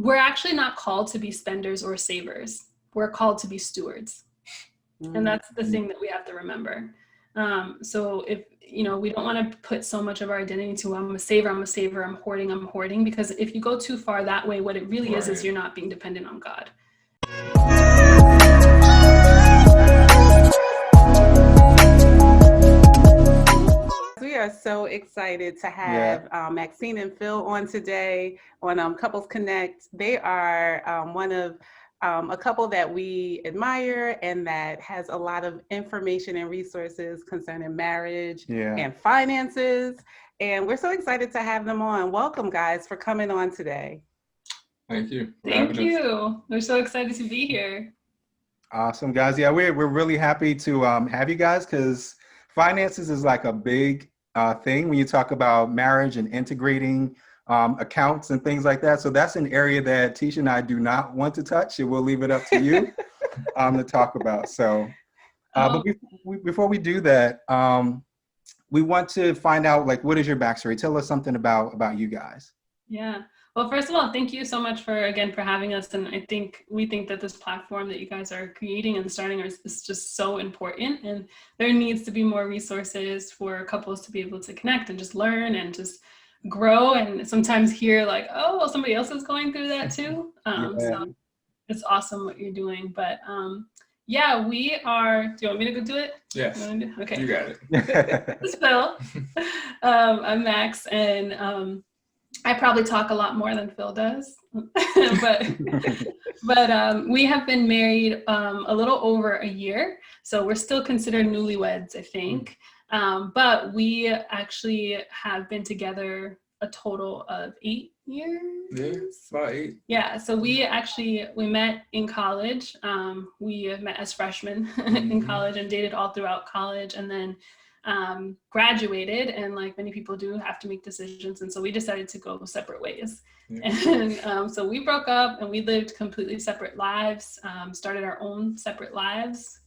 we're actually not called to be spenders or savers. We're called to be stewards. And that's the thing that we have to remember. So if, we don't want to put so much of our identity to I'm a saver, I'm hoarding, because if you go too far that way, what it really is you're not being dependent on God. We are so excited to have Maxine and Phil on today on Couples Connect. They are one of a couple that we admire and that has a lot of information and resources concerning marriage and finances. And we're so excited to have them on. Welcome, guys, for coming on today. Thank you. Thank you. We're so excited to be here. Awesome, guys. Yeah, we're really happy to have you guys, because finances is like a big thing when you talk about marriage and integrating accounts and things like that. So that's an area that Tisha and I do not want to touch, and we'll leave it up to you to talk about. So, but before we do that, we want to find out, like, what is your backstory? Tell us something about you guys. Yeah. Well, first of all, thank you so much for having us. And we think that this platform that you guys are creating and starting is just so important. And there needs to be more resources for couples to be able to connect and just learn and just grow. And sometimes hear like, oh, well, somebody else is going through that too. So it's awesome what you're doing. But yeah, we are, do you want me to go do it? Yes. Okay. You got it. This is Phil. I'm Max, and I probably talk a lot more than Phil does, but we have been married a little over a year, so we're still considered newlyweds, I think. But we actually have been together a total of 8 years. Yeah, about 8. Yeah, so we met in college. We met as freshmen in college and dated all throughout college, and then graduated, and like many people do, have to make decisions, and so we decided to go separate ways. And so we broke up and we lived completely separate lives, started our own separate lives,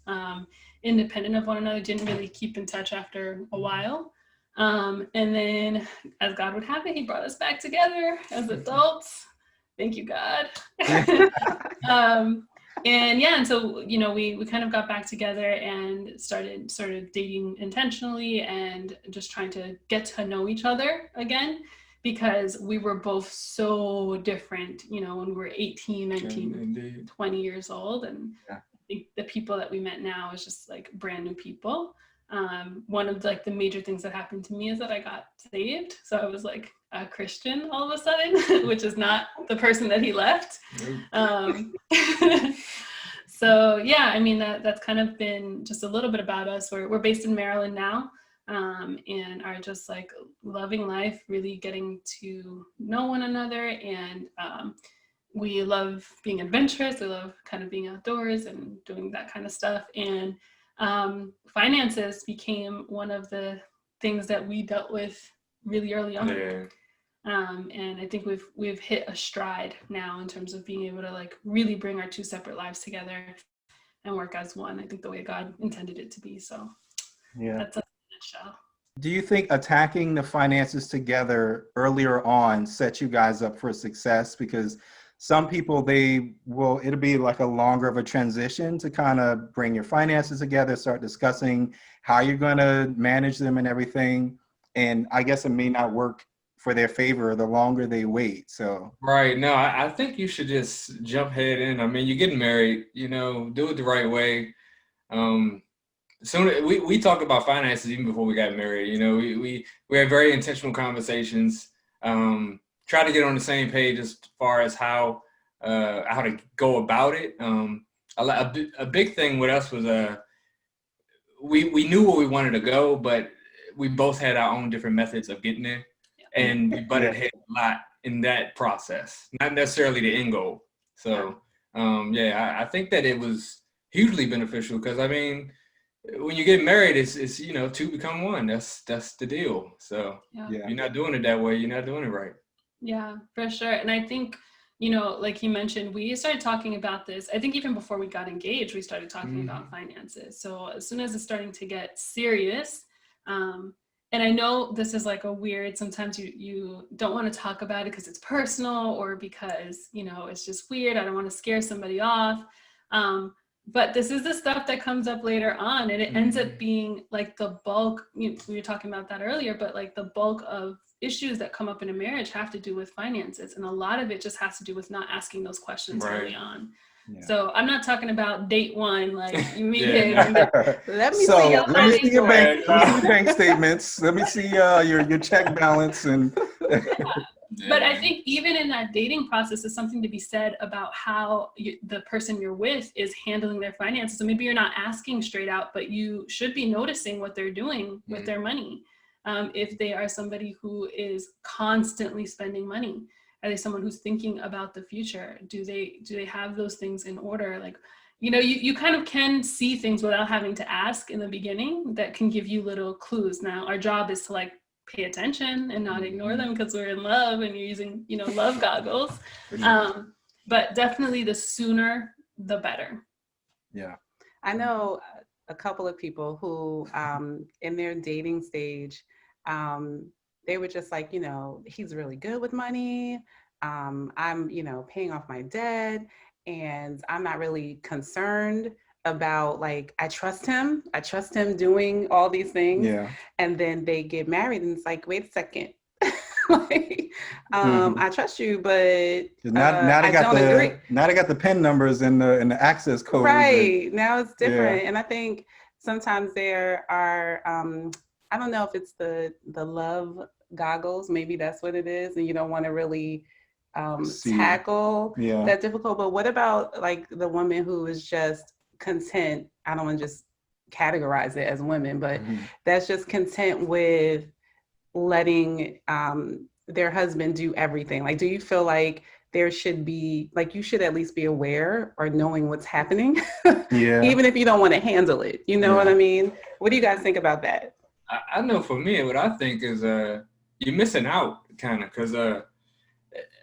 independent of one another, didn't really keep in touch after a while, and then as God would have it, he brought us back together as adults. Thank you, God. And so we kind of got back together and started sort of dating intentionally and just trying to get to know each other again, because we were both so different, when we were 18, 19, 20 years old. And I think the people that we met now is just like brand new people. One of the major things that happened to me is that I got saved. So I was like a Christian all of a sudden, which is not the person that he left. So yeah, I mean, that's kind of been just a little bit about us. We're based in Maryland now, and are just like loving life, really getting to know one another. And we love being adventurous. We love kind of being outdoors and doing that kind of stuff. And finances became one of the things that we dealt with really early on. Yeah. And I think we've hit a stride now in terms of being able to like really bring our two separate lives together and work as one. I think the way God intended it to be. So that's a nutshell. Do you think attacking the finances together earlier on set you guys up for success? Because some people, it'll be like a longer of a transition to kind of bring your finances together, start discussing how you're going to manage them and everything. And I guess it may not work for their favor the longer they wait. So right. No, I think you should just jump head in. I mean, you're getting married, do it the right way. Soon we talked about finances even before we got married. We had very intentional conversations. Try to get on the same page as far as how to go about it. A big thing with us was we knew where we wanted to go, but we both had our own different methods of getting there. And we butted heads a lot in that process, not necessarily the end goal. So, I think that it was hugely beneficial, because I mean, when you get married, it's two become one. That's the deal. So if you're not doing it that way, you're not doing it right. Yeah, for sure. And I think, like you mentioned, we started talking about this. I think even before we got engaged, we started talking about finances. So as soon as it's starting to get serious, and I know this is like a weird, sometimes you don't want to talk about it because it's personal or because, you know, it's just weird. I don't want to scare somebody off. But this is the stuff that comes up later on, and it ends up being like the bulk, we were talking about that earlier, but like the bulk of issues that come up in a marriage have to do with finances. And a lot of it just has to do with not asking those questions early on. Yeah. So I'm not talking about date one, like you meet it. Let me see your bank statements. Let me see your check balance and. But I think even in that dating process is something to be said about how the person you're with is handling their finances. So maybe you're not asking straight out, but you should be noticing what they're doing with their money. If they are somebody who is constantly spending money, are they someone who's thinking about the future? Do they have those things in order? Like, you know, you kind of can see things without having to ask in the beginning that can give you little clues. Now, our job is to like pay attention and not ignore them because we're in love and you're using, you know, love goggles. But definitely the sooner, the better. Yeah. I know a couple of people who in their dating stage, they were just like, you know, he's really good with money. I'm, you know, paying off my debt and I'm not really concerned about like, I trust him doing all these things. Yeah. And then they get married and it's like, wait a second. Like, I trust you, but now they got the PIN numbers and the access codes. Right. Now it's different. Yeah. And I think sometimes there are, I don't know if it's the love goggles, maybe that's what it is. And you don't want to really tackle that difficult. But what about like the woman who is just content? I don't want to just categorize it as women, but that's just content with letting their husband do everything. Like, do you feel like there should be, like, you should at least be aware or knowing what's happening, even if you don't want to handle it? You know what I mean? What do you guys think about that? I know for me, what I think is you're missing out, kind of, because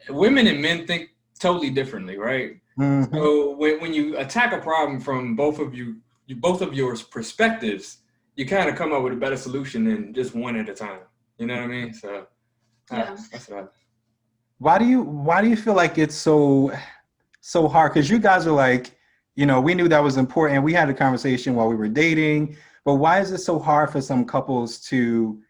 women and men think totally differently, right? So when you attack a problem from both of your perspectives, you kind of come up with a better solution than just one at a time. You know what I mean? So that's what Why do you feel like it's so hard? Because you guys are like, you know, we knew that was important. We had a conversation while we were dating, but why is it so hard for some couples to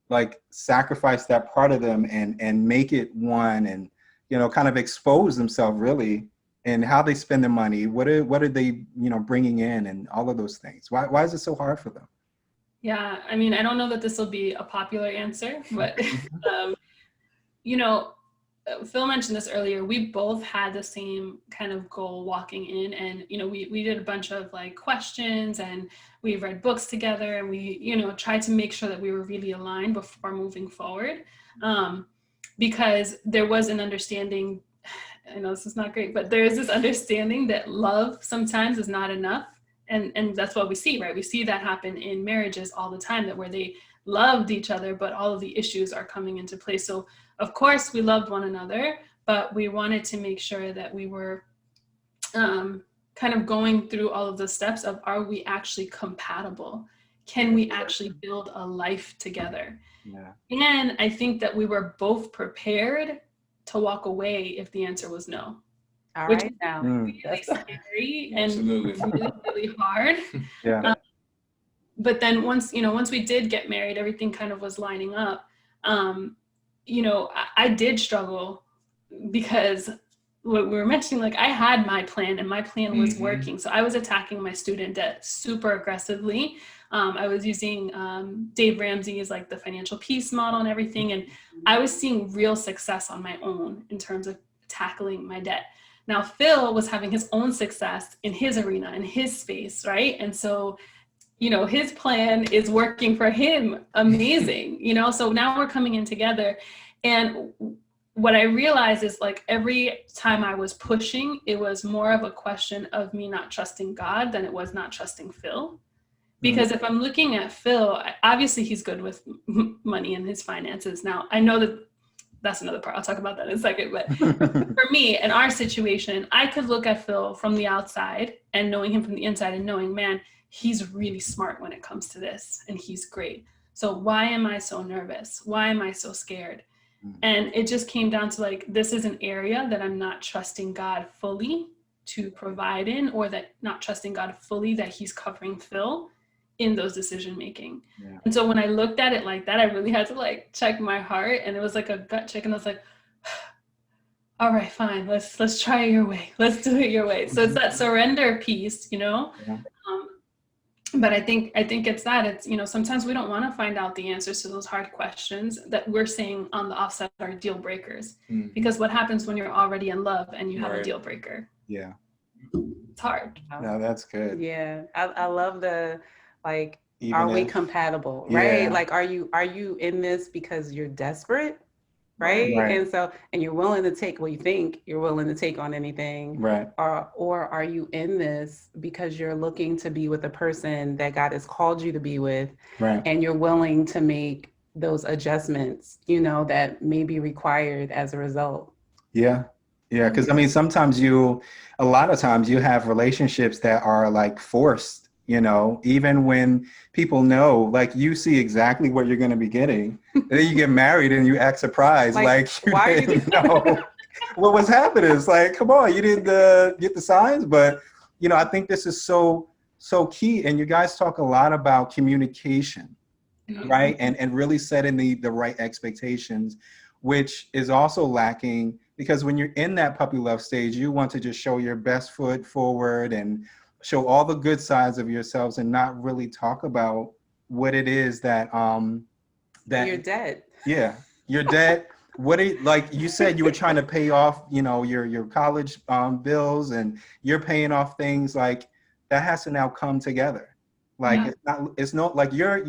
like sacrifice that part of them and make it one, and, you know, kind of expose themselves really and how they spend their money? What are they, you know, bringing in and all of those things? Why is it so hard for them? Yeah, I mean, I don't know that this will be a popular answer, but, you know, Phil mentioned this earlier. We both had the same kind of goal walking in, and, you know, we did a bunch of like questions and we read books together and we, you know, tried to make sure that we were really aligned before moving forward. Because there was an understanding, I know this is not great, but there is this understanding that love sometimes is not enough. And that's what we see, right? We see that happen in marriages all the time, that where they loved each other, but all of the issues are coming into play. So of course we loved one another, but we wanted to make sure that we were kind of going through all of the steps of, are we actually compatible? Can we actually build a life together? Yeah. And I think that we were both prepared to walk away if the answer was no. All which right, now really scary and really hard. Yeah. But then once we did get married, everything kind of was lining up. You know, I did struggle because what we were mentioning, like, I had my plan and my plan was working. So I was attacking my student debt super aggressively. I was using Dave Ramsey's like the financial peace model and everything. And I was seeing real success on my own in terms of tackling my debt. Now, Phil was having his own success in his arena, in his space, right? And so, you know, his plan is working for him amazing, you know? So now we're coming in together. And what I realized is, like, every time I was pushing, it was more of a question of me not trusting God than it was not trusting Phil. Because if I'm looking at Phil, obviously he's good with money and his finances. Now, I know that that's another part. I'll talk about that in a second. But for me, in our situation, I could look at Phil from the outside and knowing him from the inside and knowing, man, he's really smart when it comes to this and he's great. So why am I so nervous? Why am I so scared? Mm. And it just came down to like, this is an area that I'm not trusting God fully to provide in, or that not trusting God fully that he's covering Phil in those decision making. Yeah. And so when I looked at it like that, I really had to like check my heart, and it was like a gut check, and I was like, all right, fine, let's try it your way. Let's do it your way. So it's that surrender piece, you know. Yeah. But I think it's that it's, you know, sometimes we don't want to find out the answers to those hard questions that we're saying on the offset are deal breakers. Mhm. Because what happens when you're already in love and you have a Right. deal breaker? Yeah. It's hard. No, that's good. Yeah, I love the, like, Even are we if- compatible, Yeah. right? Like, are you in this because you're desperate, right? Right. And so, and you're willing to take, well, you think you're willing to take on anything, Right. or are you in this because you're looking to be with a person that God has called you to be with, Right. and you're willing to make those adjustments, you know, that may be required as a result. Yeah. Yeah. Because I mean, a lot of times you have relationships that are like forced, you know, even when people know, like you see exactly what you're going to be getting. And then you get married and you act surprised. Like you why are you didn't know what was happening. It's like, come on, you didn't get the signs. But, you know, I think this is so key. And you guys talk a lot about communication, right? And really setting the right expectations, which is also lacking, because when you're in that puppy love stage, you want to just show your best foot forward and show all the good sides of yourselves, and not really talk about what it is that You're dead. Yeah, your debt. Like you said, you were trying to pay off, you know, your college bills, and you're paying off things like that has to now come together. Like it's not like your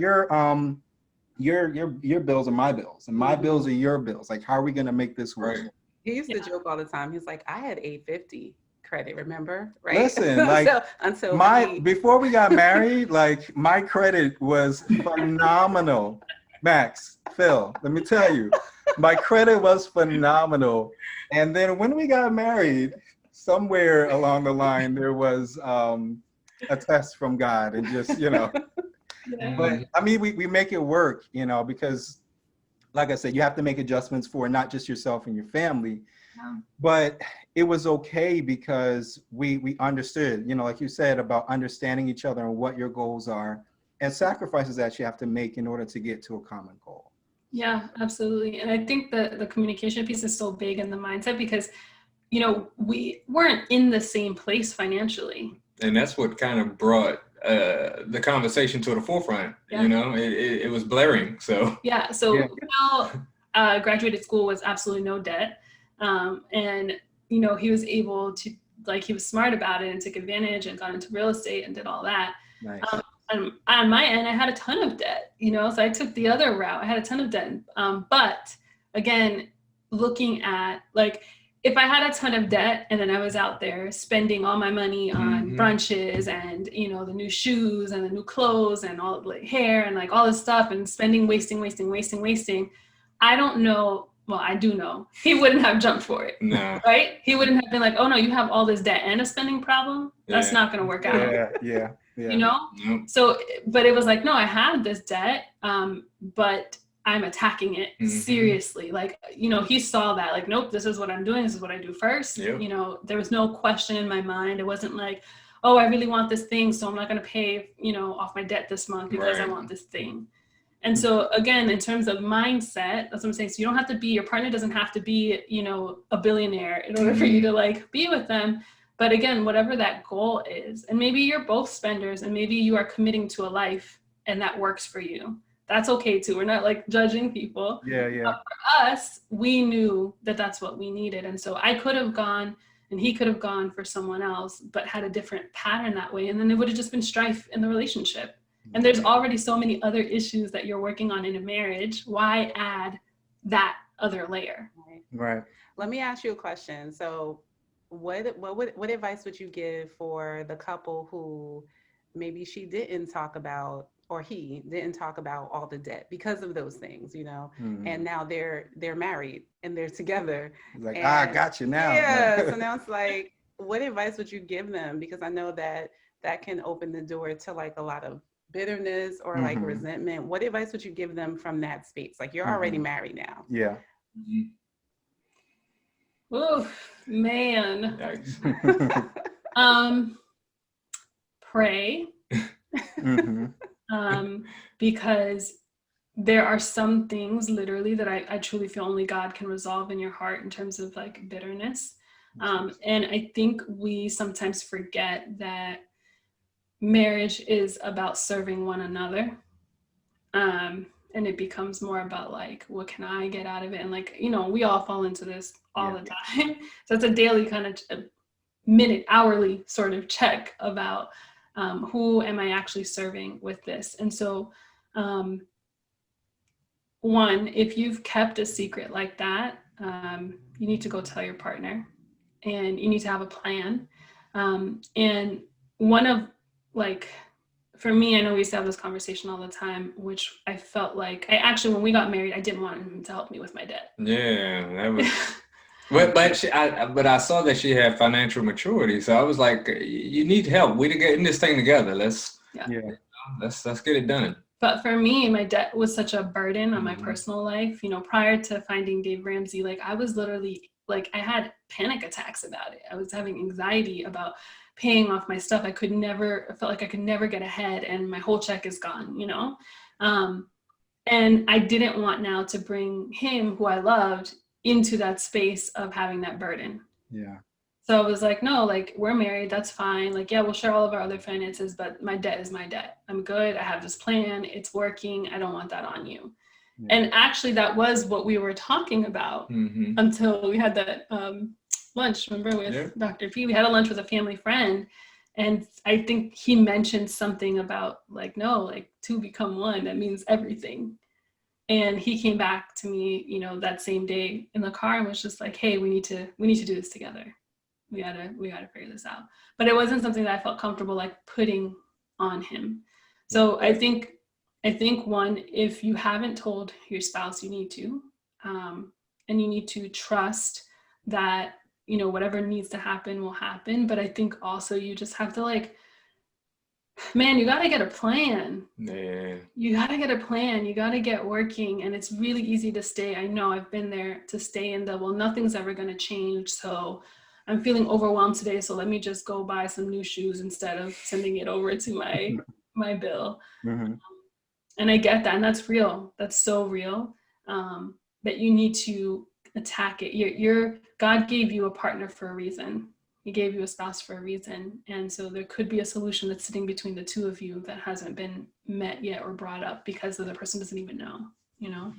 bills are my bills, and my bills are your bills. Like, how are we gonna make this work? Right. He used to joke all the time. He's like, I had 850 credit, remember? Right? Listen, like until before we got married, like my credit was phenomenal. Max, Phil, let me tell you, my credit was phenomenal. And then when we got married, somewhere along the line, there was a test from God, and just, you know. But I mean, we make it work, you know, because like I said, you have to make adjustments for not just yourself and your family, but it was okay because we understood, you know, like you said, about understanding each other and what your goals are, and sacrifices that you have to make in order to get to a common goal. Yeah, absolutely. And I think the communication piece is so big in the mindset, because, you know, we weren't in the same place financially. And that's what kind of brought the conversation to the forefront. You know, it was blaring. So Phil graduated school with absolutely no debt, and you know, he was able to, like, he was smart about it and took advantage and got into real estate and did all that. Nice. And on my end, I had a ton of debt, you know, so I took the other route. I had a ton of debt, but again, looking at, like, if I had a ton of debt and then I was out there spending all my money on brunches and, you know, the new shoes and the new clothes and all the hair and like all this stuff, and spending, wasting, I don't know. Well, I do know he wouldn't have jumped for it. No. Right? He wouldn't have been like, oh no, you have all this debt and a spending problem. That's not going to work out. Yeah. You know? Nope. So, but it was like, no, I have this debt, but I'm attacking it seriously. Like, you know, he saw that, like, nope, this is what I'm doing. This is what I do first. Yep. You know, there was no question in my mind. It wasn't like, oh, I really want this thing, so I'm not going to pay, you know, off my debt this month because I want this thing. And so again, in terms of mindset, that's what I'm saying. So you don't have to be, your partner doesn't have to be, you know, a billionaire in order for you to like be with them. But again, whatever that goal is, and maybe you're both spenders and maybe you are committing to a life and that works for you. That's okay too. We're not like judging people. Yeah. But for us, we knew that that's what we needed. And so I could have gone and he could have gone for someone else, but had a different pattern that way. And then it would have just been strife in the relationship. And there's already so many other issues that you're working on in a marriage. Why add that other layer? Right. Let me ask you a question. So what advice would you give for the couple who maybe she didn't talk about, or he didn't talk about all the debt because of those things, you know, and now they're married and they're together. Like, I got you now. Yeah. So now it's like, what advice would you give them? Because I know that can open the door to like a lot of bitterness or like resentment, what advice would you give them from that space? Like you're already married now. Yeah. Oh, man. Yikes. Pray. Because there are some things literally that I truly feel only God can resolve in your heart in terms of like bitterness. And I think we sometimes forget that marriage is about serving one another. And it becomes more about like, what can I get out of it? And like, you know, we all fall into this all the time. So it's a daily kind of minute, hourly sort of check about who am I actually serving with this? And so one, if you've kept a secret like that, you need to go tell your partner and you need to have a plan. And one of like, for me, I know we used to have this conversation all the time, which I felt like when we got married, I didn't want him to help me with my debt. Yeah, that was. But I saw that she had financial maturity, so I was like, "You need help. We're getting this thing together. Let's get it done." But for me, my debt was such a burden on my personal life. You know, prior to finding Dave Ramsey, like I was literally like I had panic attacks about it. I was having anxiety about paying off my stuff. I felt like I could never get ahead, and my whole check is gone. You know, and I didn't want now to bring him, who I loved, into that space of having that burden. Yeah. So I was like, no, like we're married, that's fine. Like, yeah, we'll share all of our other finances, but my debt is my debt. I'm good. I have this plan. It's working. I don't want that on you. Yeah. And actually that was what we were talking about until we had that lunch, remember, with Dr. P. We had a lunch with a family friend. And I think he mentioned something about like, no, like two become one. That means everything. And he came back to me, you know, that same day in the car and was just like, hey, we need to do this together. We gotta figure this out. But it wasn't something that I felt comfortable like putting on him. So I think one, if you haven't told your spouse, you need to, and you need to trust that, you know, whatever needs to happen will happen. But I think also you just have to like, man, you got to get a plan. Yeah. You got to get a plan. You got to get working. And it's really easy to stay. I know I've been there, to stay in the, well, nothing's ever going to change. So I'm feeling overwhelmed today. So let me just go buy some new shoes instead of sending it over to my bill. And I get that. And that's real. That's so real. That you need to attack it. God gave you a partner for a reason. He gave you a spouse for a reason. And so there could be a solution that's sitting between the two of you that hasn't been met yet or brought up because the other person doesn't even know, you know?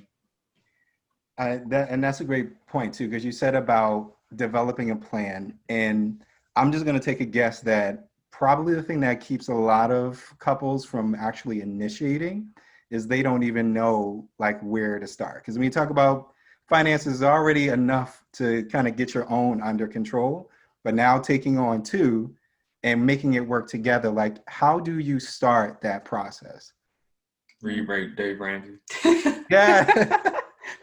And that's a great point too, because you said about developing a plan. And I'm just going to take a guess that probably the thing that keeps a lot of couples from actually initiating is they don't even know like where to start. Because when you talk about finances, already enough to kind of get your own under control. But now taking on two and making it work together, like how do you start that process? Read Dave Ramsey. Yeah.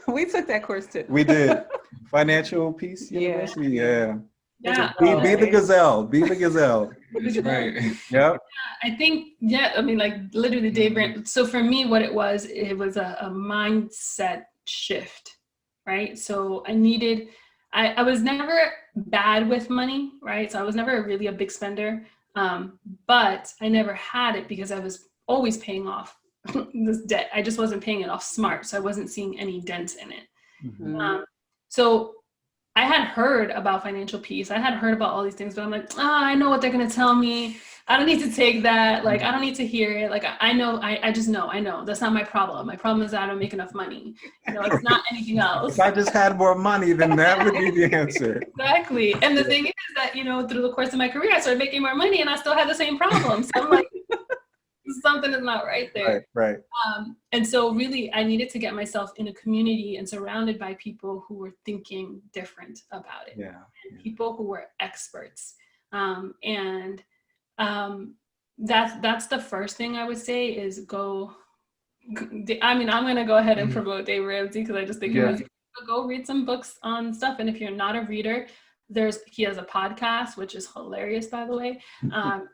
We took that course too. We did. Financial Peace University. Yeah. Yeah. Be the gazelle. Be the gazelle. That's right. Yep. I think, I mean, like literally Dave Ramsey. So for me, what it was a mindset shift, right? So I was never bad with money, right? So I was never really a big spender, but I never had it because I was always paying off this debt. I just wasn't paying it off smart. So I wasn't seeing any dents in it. So I had heard about financial peace. I had heard about all these things, but I'm like, I know what they're going to tell me. I don't need to take that. Like, I don't need to hear it. Like, I know, I just know, I know. That's not my problem. My problem is that I don't make enough money. You know, it's not anything else. If I just had more money, then that would be the answer. Exactly. And the thing is that, you know, through the course of my career, I started making more money and I still had the same problem. So I'm like, something is not right there. Right. And so really, I needed to get myself in a community and surrounded by people who were thinking different about it. Yeah. And people who were experts. That's the first thing I would say is go. I mean, I'm going to go ahead and promote Dave Ramsey because I just think go read some books on stuff. And if you're not a reader, he has a podcast, which is hilarious, by the way.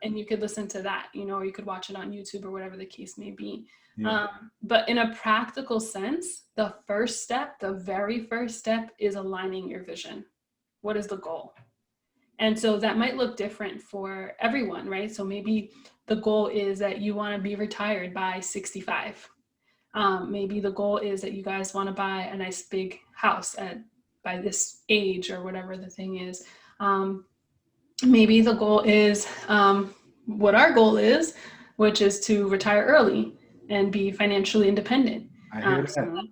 And you could listen to that, or you could watch it on YouTube or whatever the case may be. Yeah. But in a practical sense, the very first step is aligning your vision. What is the goal? And so that might look different for everyone, right? So maybe the goal is that you want to be retired by 65. Maybe the goal is that you guys want to buy a nice big house by this age or whatever the thing is. Maybe the goal is what our goal is, which is to retire early and be financially independent. I hear that. So,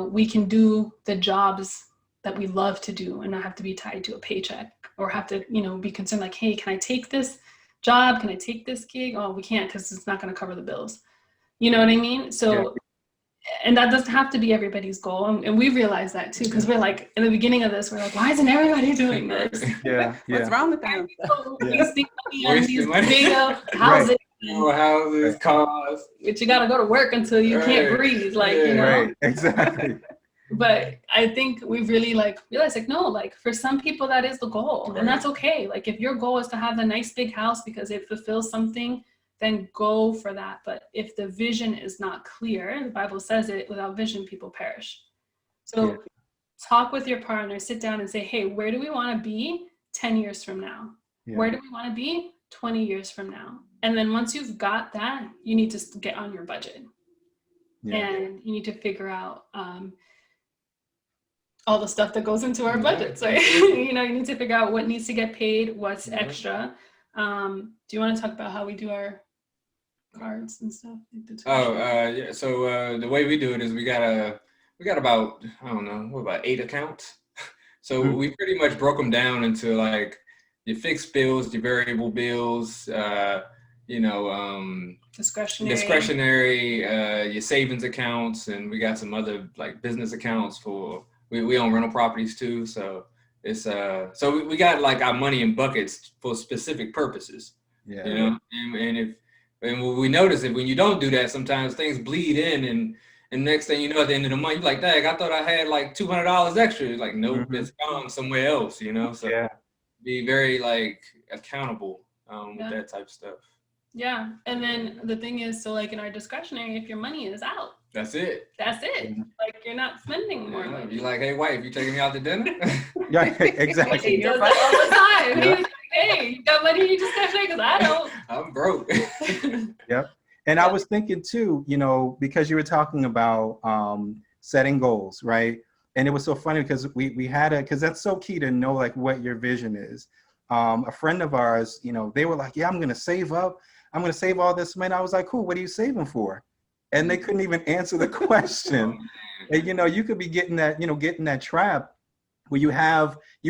we can do the jobs that we love to do and not have to be tied to a paycheck or have to, be concerned like, hey, can I take this job? Can I take this gig? Oh, we can't because it's not going to cover the bills. You know what I mean? So, and that doesn't have to be everybody's goal. And we realize that too, because we're like, in the beginning of this, we're like, why isn't everybody doing this? Yeah. What's wrong with them? Wasting money on these big houses. Houses, cars. But you got to go to work until you can't breathe. Right, exactly. But I think we've really realized no, for some people that is the goal, and that's okay. Like if your goal is to have a nice big house because it fulfills something, then go for that. But if the vision is not clear, the Bible says it, without vision, people perish. So talk with your partner, sit down and say, hey, where do we want to be 10 years from now? Yeah. Where do we want to be 20 years from now? And then once you've got that, you need to get on your budget. Yeah. And you need to figure out all the stuff that goes into our budgets, right? You need to figure out what needs to get paid, what's extra. Do you want to talk about how we do our cards and stuff? Yeah. So the way we do it is we got about, I don't know, about 8 accounts. So we pretty much broke them down into like your fixed bills, your variable bills, discretionary, your savings accounts, and we got some other like business accounts for. We own rental properties too, so it's so we got like our money in buckets for specific purposes. Yeah. And what we notice is when you don't do that, sometimes things bleed in, and next thing you know, at the end of the month, you're like, dang, I thought I had like $200 extra. It's like, nope, it's gone somewhere else. So be very like accountable with that type of stuff. Yeah, and then the thing is, so like in our discretionary, if your money is out, that's it. Like you're not spending more money. You're like, hey, wife, you taking me out to dinner? Yeah, exactly. He does that all the time. Yeah. He's like, hey, you got money in your discretionary? Because I don't. I'm broke. Yep. And I was thinking too, because you were talking about setting goals, right? And it was so funny because we had because that's so key to know like what your vision is. A friend of ours, they were like, yeah, I'm going to save up. I'm going to save all this money. I was like, cool, what are you saving for? And they couldn't even answer the question. And, you could be getting that trap where you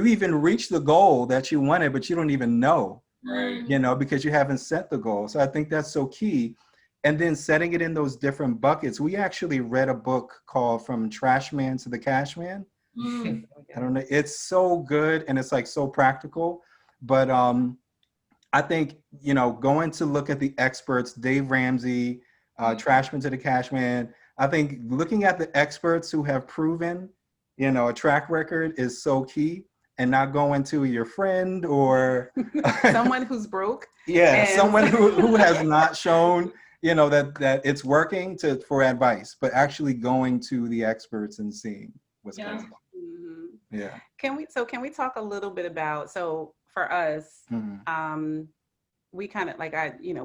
even reach the goal that you wanted, but you don't even know, right? Because you haven't set the goal. So I think that's so key. And then setting it in those different buckets. We actually read a book called From Trash Man to the Cash Man. I don't know. It's so good. And it's like so practical. But I think, going to look at the experts, Dave Ramsey, Trashman to the Cash Man, I think looking at the experts who have proven, a track record is so key, and not going to your friend or someone who's broke. Yeah, someone who has not shown, that it's working for advice, but actually going to the experts and seeing what's going on. Mm-hmm. Yeah. Can we talk a little bit about, for us, we kind of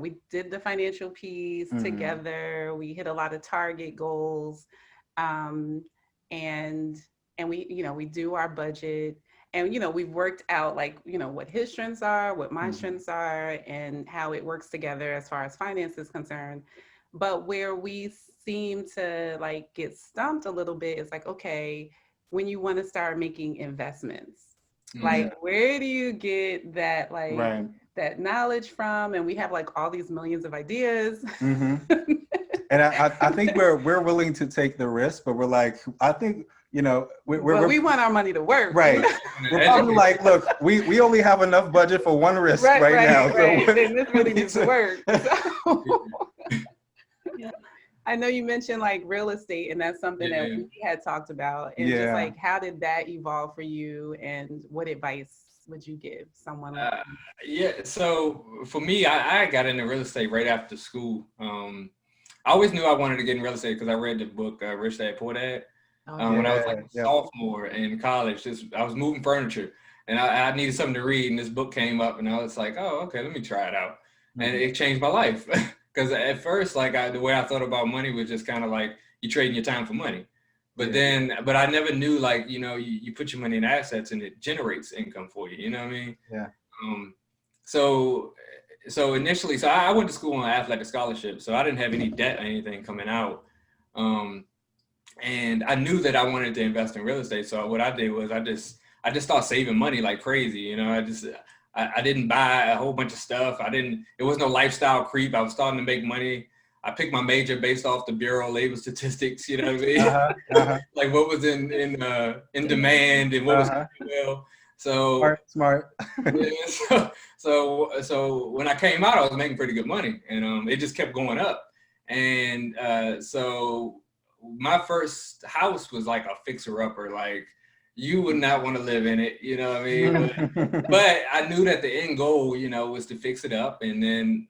we did the financial piece together. We hit a lot of target goals, and we do our budget, and we've worked out what his strengths are, what my strengths are, and how it works together as far as finance is concerned. But where we seem to get stumped a little bit is okay, when you want to start making investments. Where do you get that that knowledge from? And we have all these millions of ideas. And I think we're willing to take the risk, but we're like, I think we want our money to work, right? We're probably like, look, we only have enough budget for one risk right now, right. So and this really needs to work. I know you mentioned like real estate, and that's something that we had talked about. And just like, how did that evolve for you, and what advice would you give someone like yeah, so for me, I got into real estate right after school. I always knew I wanted to get in real estate because I read the book Rich Dad Poor Dad when I was like a sophomore in college. I was moving furniture, and I needed something to read, and this book came up, and I was like, oh, okay, let me try it out. And it changed my life. Because at first, like the way I thought about money was just kind of like you trading your time for money. But but I never knew, like, you know, you put your money in assets and it generates income for you. You know what I mean? Yeah. So initially, I went to school on an athletic scholarship, so I didn't have any debt or anything coming out. And I knew that I wanted to invest in real estate. So what I did was I just started saving money like crazy. You know, I didn't buy a whole bunch of stuff. It was no lifestyle creep. I was starting to make money. I picked my major based off the Bureau of Labor Statistics, you know what I mean? Like what was in demand and what was doing well. So smart. Yeah, so when I came out, I was making pretty good money, and it just kept going up. And so my first house was like a fixer-upper. Like, you would not want to live in it, you know what I mean? But I knew that the end goal, you know, was to fix it up and then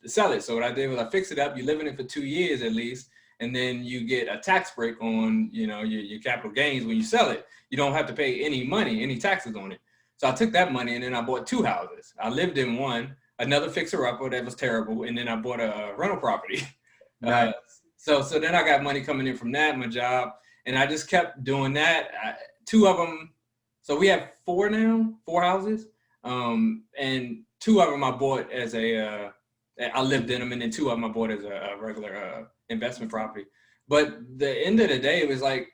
sell it. So what I did was I fixed it up. You live in it for 2 years at least, and then you get a tax break on, you know, your capital gains when you sell it. You don't have to pay any taxes on it. So I took that money and then I bought 2 houses. I lived in one, another fixer-upper that was terrible, and then I bought a rental property. Nice. So then I got money coming in from that, my job, and I just kept doing that. 2 of them, so we have 4 houses, and 2 of them I bought as I lived in them, and then 2 of them I bought as a regular investment property. But the end of the day, it was like,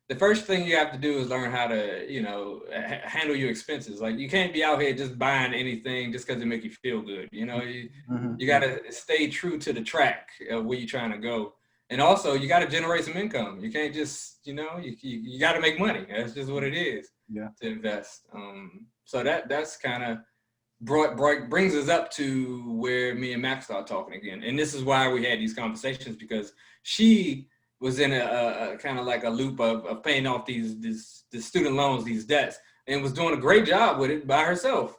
the first thing you have to do is learn how to, you know, handle your expenses. Like, you can't be out here just buying anything just because it make you feel good. You know, you got to stay true to the track of where you're trying to go. And also, you got to generate some income. You can't just, you know, you got to make money. That's just what it is to invest. So that's kind of brings us up to where me and Max start talking again. And this is why we had these conversations, because she was in a kind of like a loop of paying off these student loans, these debts, and was doing a great job with it by herself.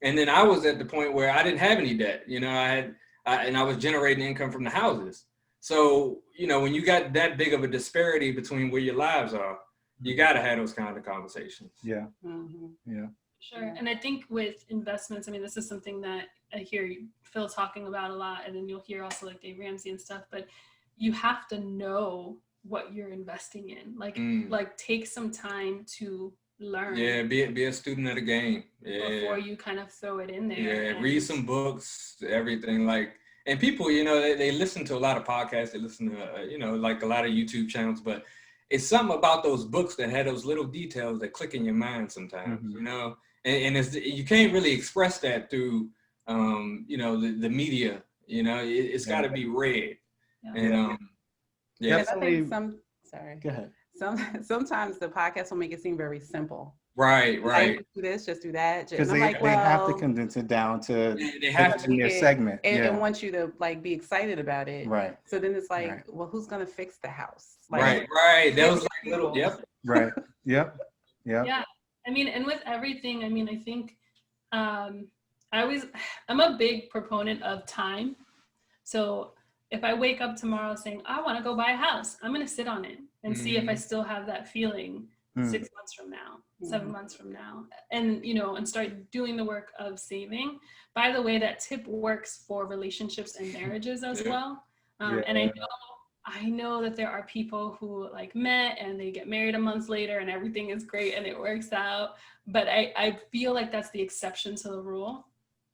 And then I was at the point where I didn't have any debt. You know, I was generating income from the houses. So, you know, when you got that big of a disparity between where your lives are, you got to have those kind of conversations. Yeah. Yeah. Sure. And I think with investments, I mean, this is something that I hear Phil talking about a lot, and then you'll hear also like Dave Ramsey and stuff, but you have to know what you're investing in. Like take some time to learn. Yeah, be a student of the game. Yeah. Before you kind of throw it in there. Yeah, read some books, everything. Like, and people, you know, they listen to a lot of podcasts, they listen to, you know, like a lot of YouTube channels, but it's something about those books that had those little details that click in your mind sometimes, you know, and you can't really express that through, you know, the media, you know, it's got to be read. And I think Go ahead. Sometimes the podcast will make it seem very simple. Right. Like, do this, just do that. Because they have to condense it down to they have in their segment. And want you to like be excited about it. Right. So then it's like, well, who's gonna fix the house? Like, right. That was like little. Right. Yep. Yeah. I mean, and with everything, I mean, I think I'm a big proponent of time. So if I wake up tomorrow saying, I want to go buy a house, I'm going to sit on it and see if I still have that feeling 6 months from now, 7 months from now, and, you know, and start doing the work of saving. By the way, that tip works for relationships and marriages as well. And I know that there are people who like met and they get married a month later and everything is great and it works out. But I feel like that's the exception to the rule.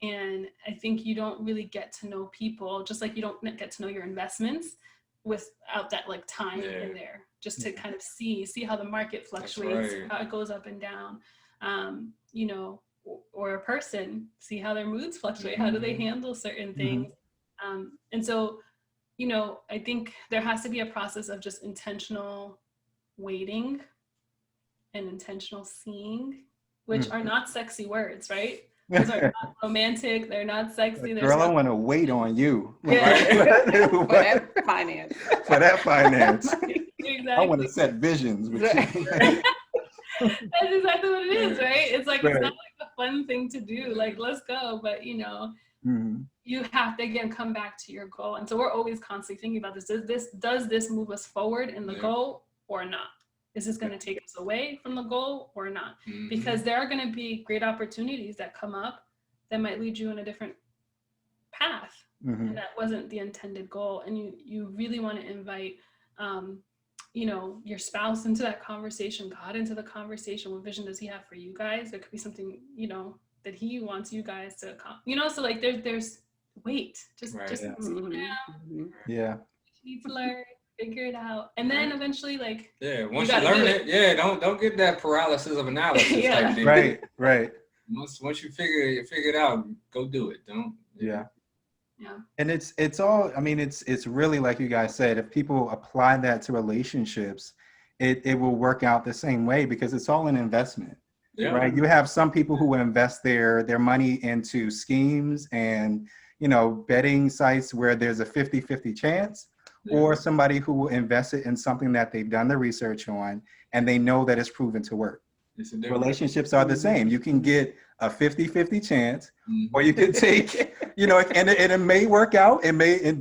And I think you don't really get to know people, just like you don't get to know your investments without that like time in there, just to kind of see how the market fluctuates, how it goes up and down, you know, or a person, see how their moods fluctuate, how do they handle certain things. And so, you know, I think there has to be a process of just intentional waiting and intentional seeing, which are not sexy words, right? Those are not romantic. They're not sexy. Girl, I want to wait on you. Yeah. For that finance. For that finance. Exactly. I want to set visions with you. That's exactly what it is, right? It's like, Right. it's not like a fun thing to do. Like, let's go. But, you know, you have to, again, come back to your goal. And so we're always constantly thinking about this. Does this move us forward in the goal or not? Is this going to take us away from the goal or not? Because there are going to be great opportunities that come up that might lead you in a different path. And that wasn't the intended goal. And you really want to invite, you know, your spouse into that conversation, God into the conversation. What vision does he have for you guys? There could be something, you know, that he wants you guys to, you know, so like there's wait, just slow down. Yeah. You need to learn, figure it out. And then eventually, like, once you learn it, don't get that paralysis of analysis type thing. Right. Once you figure it out, go do it. Don't. Yeah. And it's all, I mean, it's really like you guys said, if people apply that to relationships, it will work out the same way because it's all an investment. Right. You have some people who invest their money into schemes and, you know, betting sites where there's a 50-50 chance, or somebody who will invest it in something that they've done the research on and they know that it's proven to work. Relationships are the same. You can get a 50-50 chance, or you can take, you know, and it may work out,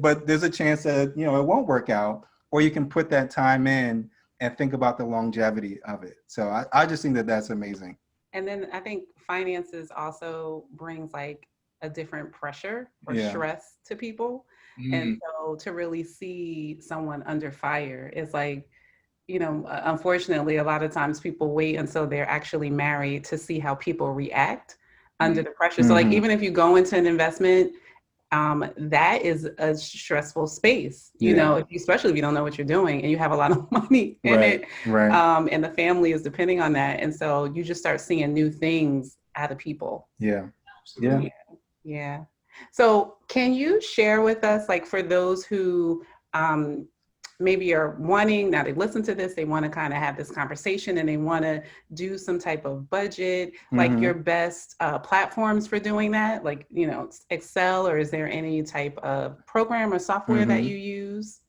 but there's a chance that, you know, it won't work out, or you can put that time in and think about the longevity of it. So I just think that that's amazing. And then I think finances also brings like a different pressure or stress to people. And so to really see someone under fire is like, you know, unfortunately, a lot of times people wait until they're actually married to see how people react under the pressure. So like, even if you go into an investment, that is a stressful space, you know, especially if you don't know what you're doing and you have a lot of money in it. And the family is depending on that. And so you just start seeing new things out of people. Yeah. So can you share with us, like, for those who maybe are wanting, now they listen to this, they want to kind of have this conversation and they want to do some type of budget, like your best platforms for doing that, like, you know, Excel, or is there any type of program or software that you use?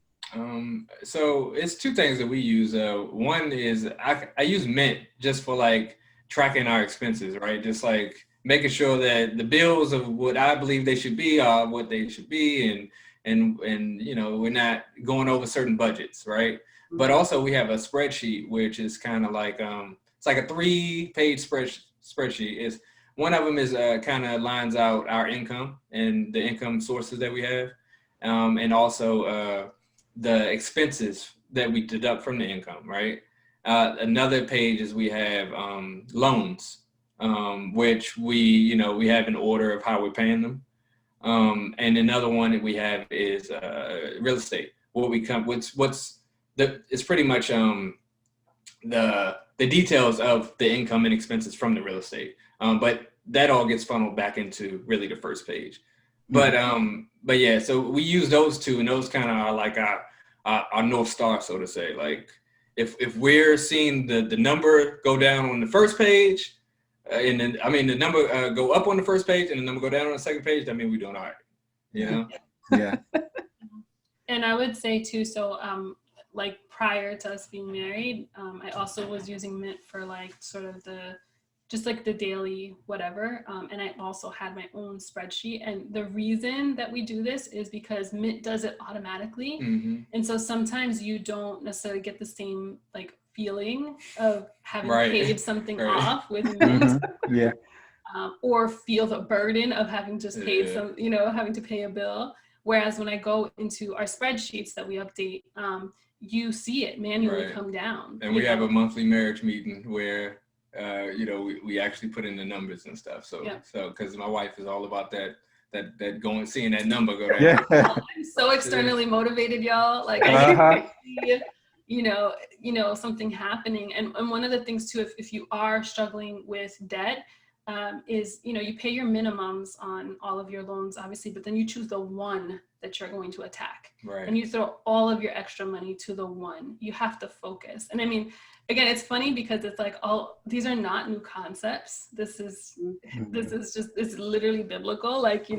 So it's two things that we use. One is I use Mint just for like tracking our expenses, right? Just like making sure that the bills of what I believe they should be are what they should be, and you know, we're not going over certain budgets, right? But also we have a spreadsheet, which is kind of like it's like a 3-page spreadsheet. Is one of them is kind of lines out our income and the income sources that we have, and also the expenses that we deduct from the income, right? Another page is we have loans, which we have an order of how we're paying them. And another one that we have is real estate. It's pretty much the details of the income and expenses from the real estate. But that all gets funneled back into really the first page. But yeah, so we use those two, and those kind of are like our North Star, so to say. Like if we're seeing the number go down on the first page, and then the number go up on the first page and the number go down on the second page, that means we're doing all right, you know? Yeah. And I would say too, so like prior to us being married, I also was using Mint for like sort of just like the daily whatever. And I also had my own spreadsheet. And the reason that we do this is because Mint does it automatically. And so sometimes you don't necessarily get the same like feeling of having paid something off with Mint. Or feel the burden of having just paid some, you know, having to pay a bill. Whereas when I go into our spreadsheets that we update, you see it manually come down. And we have a monthly marriage meeting where you know, we actually put in the numbers and stuff. So because my wife is all about that seeing that number go down. I'm so externally motivated, y'all. Like I see, you know, something happening. And one of the things too, if you are struggling with debt, is, you know, you pay your minimums on all of your loans, obviously, but then you choose the one that you're going to attack. And you throw all of your extra money to the one. You have to focus. And I mean, again, it's funny because it's like these are not new concepts. This is just, it's literally biblical. Like, you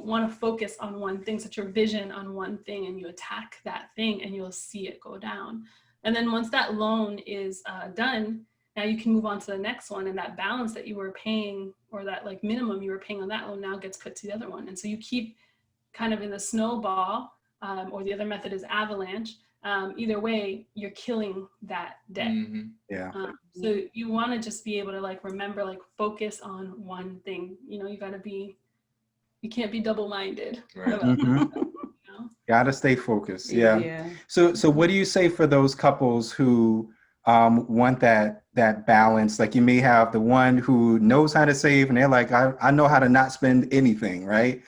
want to focus on one thing, set your vision on one thing, and you attack that thing and you'll see it go down. And then once that loan is done, now you can move on to the next one, and that balance that you were paying, or that like minimum you were paying on that loan, now gets put to the other one. And so you keep kind of in the snowball, or the other method is avalanche. Either way, you're killing that debt. Yeah. So you want to just be able to like remember, like focus on one thing. You can't be double-minded. Right. Gotta stay focused. Yeah. So what do you say for those couples who want that balance? Like, you may have the one who knows how to save, and they're like, I know how to not spend anything, right?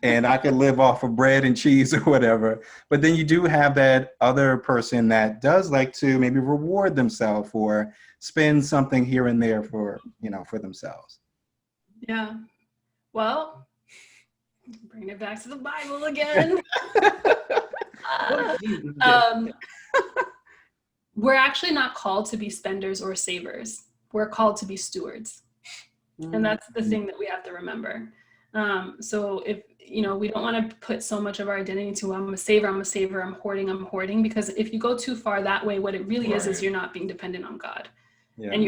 And I could live off of bread and cheese or whatever. But then you do have that other person that does like to maybe reward themselves or spend something here and there for themselves. Yeah. Well, bring it back to the Bible again. We're actually not called to be spenders or savers. We're called to be stewards. And that's the thing that we have to remember. So if, we don't want to put so much of our identity to I'm a saver, I'm hoarding, because if you go too far that way, what it really is you're not being dependent on God. Yeah. And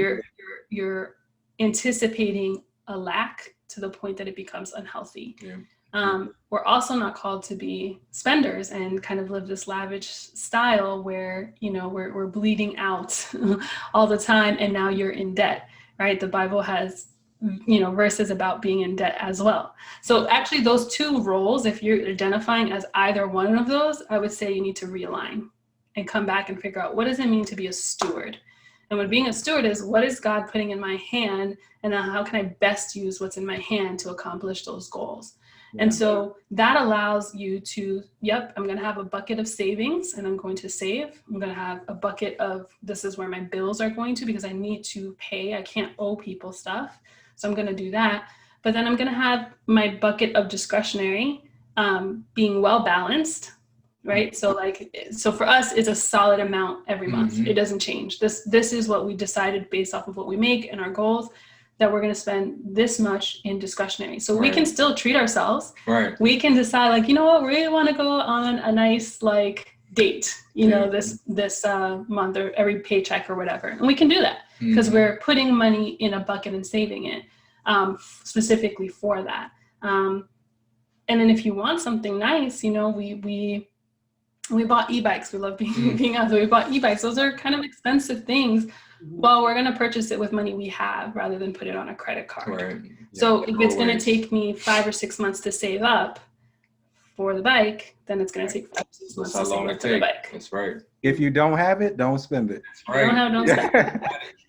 you're anticipating a lack to the point that it becomes unhealthy. Yeah. We're also not called to be spenders and kind of live this lavish style where, we're bleeding out all the time, and now you're in debt, right? The Bible has verses about being in debt as well. So actually those two roles, if you're identifying as either one of those, I would say you need to realign and come back and figure out, what does it mean to be a steward? And what being a steward is, what is God putting in my hand, and then how can I best use what's in my hand to accomplish those goals? Yeah. And so that allows you to, I'm going to have a bucket of savings and I'm going to save. I'm going to have a bucket of, this is where my bills are going to, because I need to pay. I can't owe people stuff. So I'm going to do that. But then I'm going to have my bucket of discretionary being well balanced, right? So for us, it's a solid amount every month. It doesn't change. This is what we decided based off of what we make and our goals, that we're going to spend this much in discretionary. So we can still treat ourselves. Right. We can decide, like, we really want to go on a nice date, this month, or every paycheck or whatever. And we can do that because we're putting money in a bucket and saving it specifically for that. And then if you want something nice, we bought e-bikes. We love being out there. We bought e-bikes. Those are kind of expensive things. Well, we're going to purchase it with money we have rather than put it on a credit card. Right. So if it's going to take me 5 or 6 months to save up for the bike, then it's going to take 5 or 6 months to save up for the bike. That's right. If you don't have it, don't spend it. Right. You don't have, don't spend it.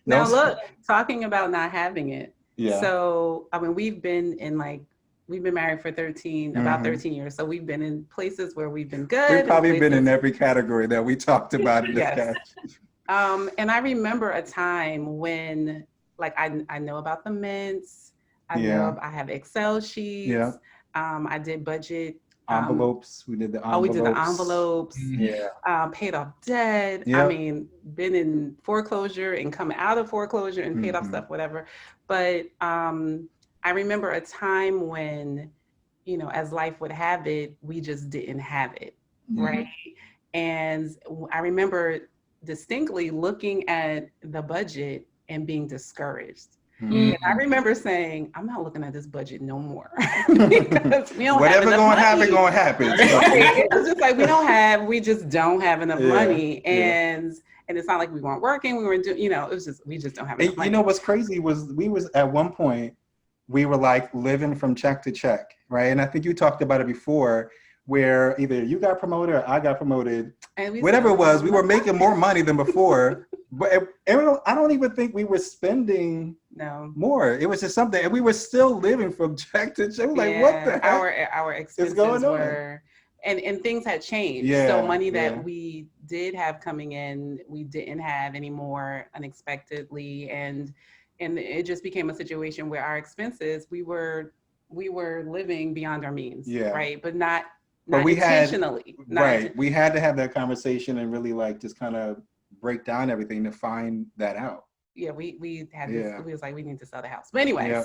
Now look, talking about not having it. Yeah. So, we've been married for about 13 years. So we've been in places where we've been good. We've probably been in every category that we talked about in this yes. And I remember a time when, I know about the mints. I have Excel sheets. Yeah. I did budget. Envelopes. We did the envelopes. We did the envelopes. Yeah. Paid off debt. Yep. Been in foreclosure and come out of foreclosure and paid off stuff, whatever. But I remember a time when, as life would have it, we just didn't have it, right? And I remember distinctly looking at the budget and being discouraged. And I remember saying, I'm not looking at this budget no more. Because we don't whatever gonna happen, gonna happen. It was just we just don't have enough money. And it's not like we weren't working, we weren't doing, it was just, we just don't have enough money. What's crazy was we was at one point, we were living from check to check, right? And I think you talked about it before, where either you got promoted or I got promoted. Whatever it was, we were making more money than before. But I don't even think we were spending more. It was just something, and we were still living from check to check. Like, what the heck? Our expenses were, and things had changed. Yeah, so money that we did have coming in, we didn't have anymore unexpectedly, and it just became a situation where our expenses, we were living beyond our means, right? But not intentionally. We had to have that conversation and really just kind of break down everything to find that out. Yeah, we had this, Yeah. we was like, we need to sell the house. But anyway, Yeah.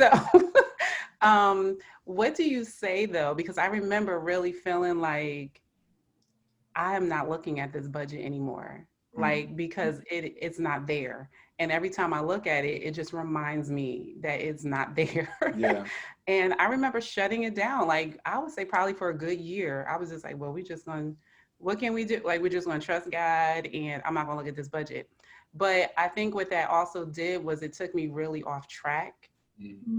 so what do you say though? Because I remember really feeling like I am not looking at this budget anymore. Like, because it's not there. And every time I look at it, it just reminds me that it's not there. Yeah. And I remember shutting it down. Like, I would say probably for a good year, I was just like, well, what can we do? Like, we're just going to trust God and I'm not going to look at this budget. But I think what that also did was it took me really off track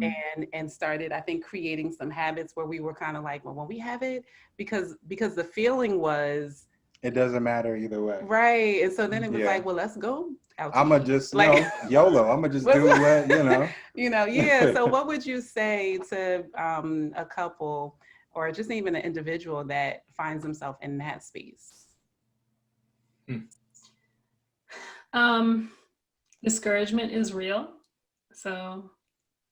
and started, I think, creating some habits where we were kind of like, well, when we have it, because the feeling was, it doesn't matter either way. Right. And so then it was like, well, let's go out. I'm going to just, like, YOLO. I'm going to just do what, yeah. So what would you say to a couple or just even an individual that finds himself in that space? Discouragement is real. So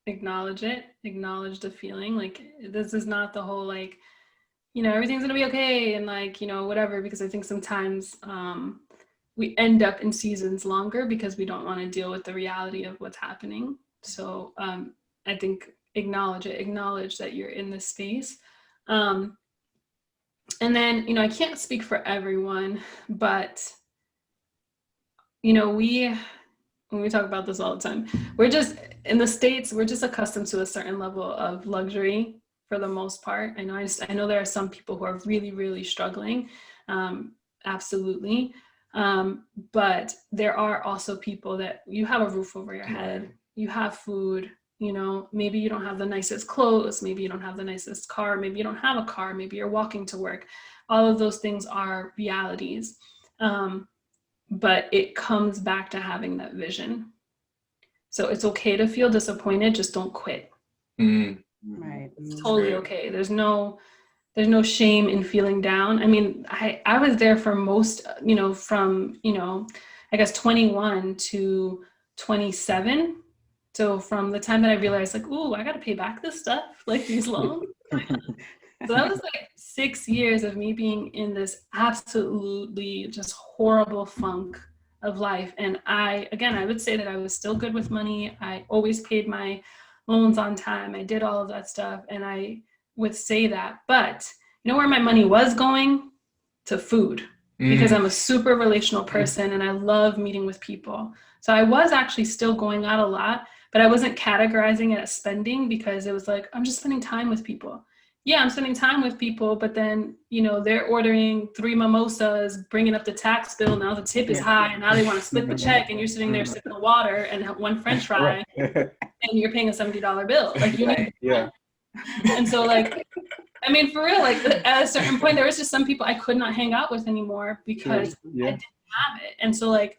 acknowledge it, acknowledge the feeling. Like, this is not the whole, like, everything's gonna be okay and like, whatever, because I think sometimes we end up in seasons longer because we don't want to deal with the reality of what's happening. So I think acknowledge it, acknowledge that you're in this space. And then, I can't speak for everyone, but when we talk about this all the time, we're just in the States, we're just accustomed to a certain level of luxury for the most part. I know there are some people who are really, really struggling. Absolutely. But there are also people that you have a roof over your head, you have food, maybe you don't have the nicest clothes, maybe you don't have the nicest car, maybe you don't have a car, maybe you're walking to work. All of those things are realities. But it comes back to having that vision. So it's okay to feel disappointed, just don't quit. Right. It's totally okay. There's no shame in feeling down. I mean, I was there for most, from, I guess 21 to 27. So from the time that I realized like, ooh, I got to pay back this stuff, like these loans. So that was like 6 years of me being in this absolutely just horrible funk of life. And I would say that I was still good with money. I always paid my loans on time. I did all of that stuff. And I would say that, but where my money was going? To food, because I'm a super relational person and I love meeting with people. So I was actually still going out a lot, but I wasn't categorizing it as spending because it was like, I'm just spending time with people. Yeah, I'm spending time with people, but then, they're ordering 3 mimosas, bringing up the tax bill. Now the tip is high and now they want to split the check and you're sitting there sipping the water and 1 French fry and you're paying a $70 bill. Like you need And so like, I mean, for real, like at a certain point, there was just some people I could not hang out with anymore because I didn't have it. And so like,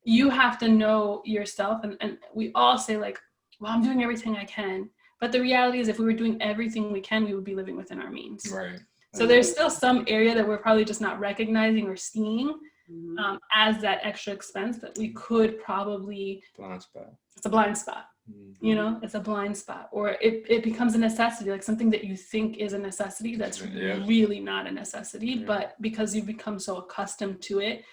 you have to know yourself. And we all say like, well, I'm doing everything I can. But the reality is if we were doing everything we can, we would be living within our means. Right. So there's still some area that we're probably just not recognizing or seeing as that extra expense that we could probably. Blind spot. It's a blind spot. It's a blind spot, or it becomes a necessity, like something that you think is a necessity that's really not a necessity, but because you've become so accustomed to it,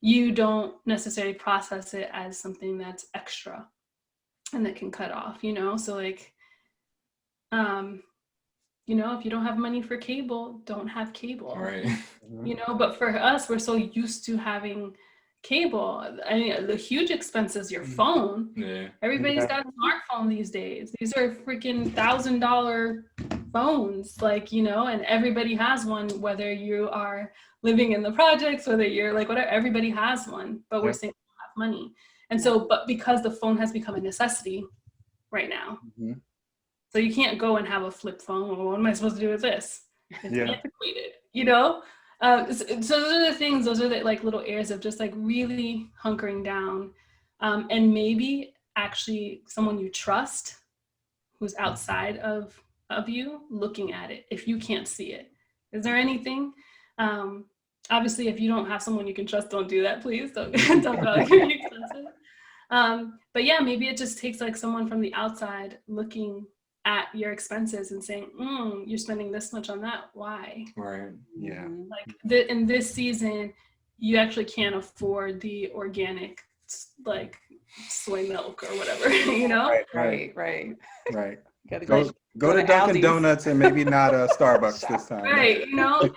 you don't necessarily process it as something that's extra and that can cut off, so like, if you don't have money for cable, don't have cable, right? But for us, we're so used to having cable. I mean, the huge expense is your phone. Everybody's got a smartphone these days. These are freaking $1,000 phones, like, and everybody has one, whether you are living in the projects, whether you're like whatever, everybody has one, but we're saying we don't have money. And so, but because the phone has become a necessity right now, so you can't go and have a flip phone. Well, what am I supposed to do with this? It's antiquated, so those are the things, those are the like little areas of just like really hunkering down, and maybe actually someone you trust who's outside of you looking at it if you can't see it. Is there anything? Obviously, if you don't have someone you can trust, don't do that, please. Don't go out your expenses. But yeah, maybe it just takes like someone from the outside looking at your expenses and saying, you're spending this much on that. Why? Right. Yeah. Like in this season, you actually can't afford the organic, like soy milk or whatever, you know? Right. Gotta Go to to Dunkin' Aldi's. Donuts and maybe not Starbucks this time. Right, you know?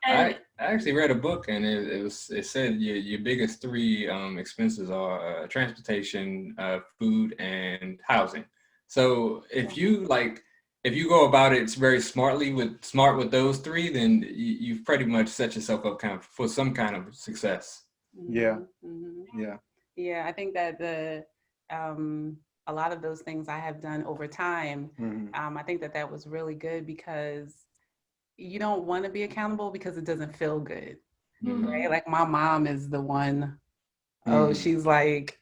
I And actually read a book, and it said your biggest three expenses are transportation, food, and housing. So if you go about it very smart with those three, then you've pretty much set yourself up kind of for some kind of success. Yeah. Mm-hmm. Yeah, I think that a lot of those things I have done over time. I think that was really good because you don't want to be accountable because it doesn't feel good, right? Like my mom is the one. She's like,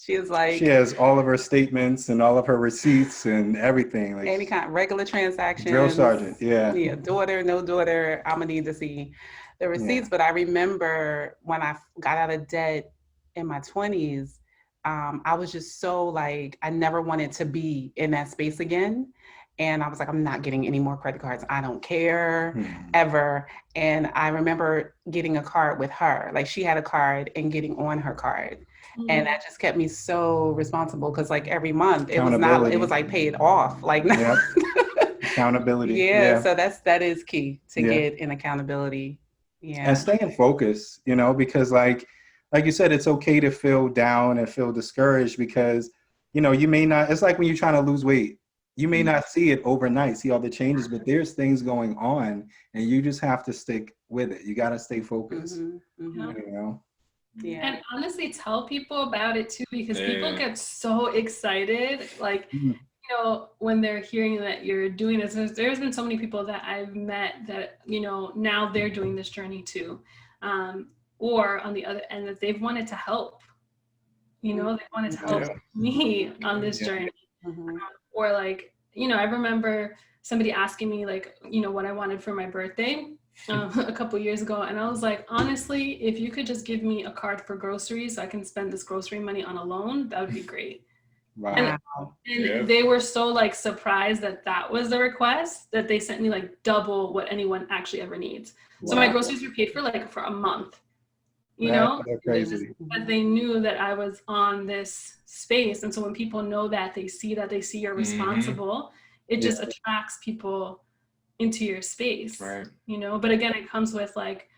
she has all of her statements and all of her receipts and everything. Like any kind of regular transactions. Drill sergeant, Yeah, daughter, no daughter. I'm gonna need to see the receipts. But I remember when I got out of debt in my 20s, I was just so like, I never wanted to be in that space again. And I was like, I'm not getting any more credit cards. I don't care ever. And I remember getting a card with her. Like she had a card and getting on her card. And that just kept me so responsible because like every month it was like paid off. Like accountability. Yeah. So that is key to get in accountability. Yeah. And staying focused, you know, because like you said, it's okay to feel down and feel discouraged because, you know, you may not, it's like when you're trying to lose weight. You may not see it overnight, see all the changes, but there's things going on and you just have to stick with it. You got to stay focused, you know? Yeah. And honestly, tell people about it too, because people get so excited. Like, you know, when they're hearing that you're doing this, there's been so many people that I've met that, you know, now they're doing this journey too. Or on the other end that they've wanted to help, you know, they wanted to help me on this journey. Or like, you know, I remember somebody asking me like, you know, what I wanted for my birthday a couple years ago. And I was like, honestly, if you could just give me a card for groceries so I can spend this grocery money on a loan, that would be great. Wow. And they were so like surprised that was the request that they sent me like double what anyone actually ever needs. So my groceries were paid for a month. You know, crazy. But they knew that I was on this space. And so when people know that, they see you're responsible, it just attracts people into your space, you know? But again, it comes with like,